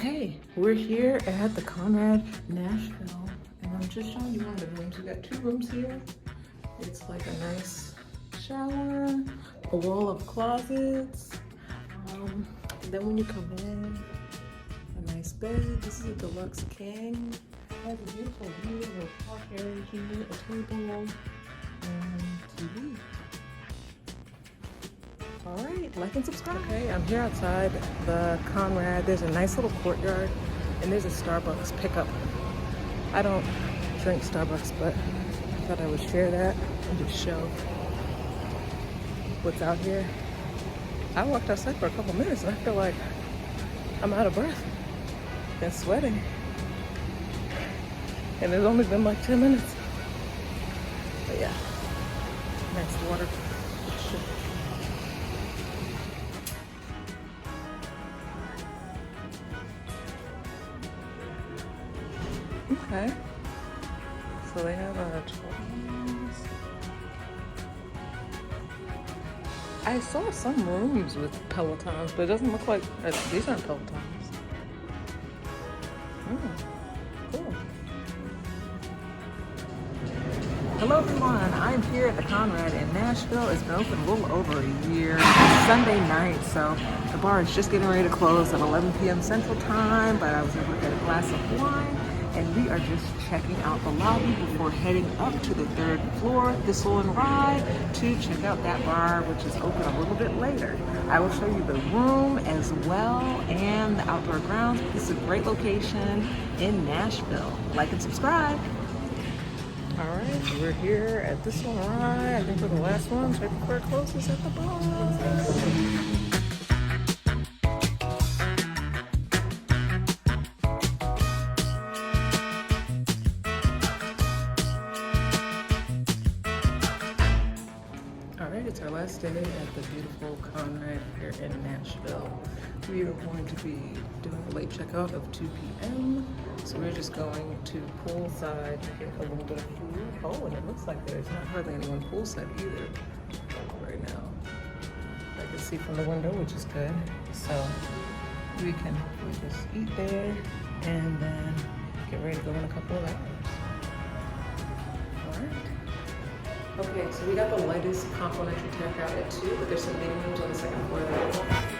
Okay, we're here at the Conrad Nashville, and I'm just showing you one of the rooms. We got two rooms here. It's like a nice shower, a wall of closets. And then when you come in, a nice bed. This is a deluxe king. It has a beautiful view of a park area here, a table, and TV. All right, like and subscribe. Okay, I'm here outside the Conrad. There's a nice little courtyard, and there's a Starbucks pickup. I don't drink Starbucks, but I thought I would share that and just show what's out here. I walked outside for a couple minutes, and I feel like I'm out of breath and sweating. And it's only been like 10 minutes. But yeah, nice water. Okay, so they have toys. I saw some rooms with Pelotons, but it doesn't look like these aren't Pelotons. Cool. Hello everyone, I'm here at the Conrad in Nashville. It's been open a little over a year. It's Sunday night, so the bar is just getting ready to close at 11 p.m. Central Time, but I was able to get a glass of wine. And we are just checking out the lobby before heading up to the 3rd floor, Thistle and Rye, to check out that bar, which is open a little bit later. I will show you the room as well and the outdoor grounds. This is a great location in Nashville. Like and subscribe. All right, we're here at Thistle and Rye. I think we're the last ones right before it closes at the bar. It's our last day at the beautiful Conrad here in Nashville. We are going to be doing a late checkout of 2 p.m. So we're just going to Poolside to get a little bit of food. Oh, and it looks like there's not hardly anyone poolside either right now. I can see from the window, which is good. So we can hopefully just eat there and then get ready to go in a couple of hours. All right. Okay, so we got the lightest complimentary takeout at 2, but there's some meeting rooms on the 2nd floor.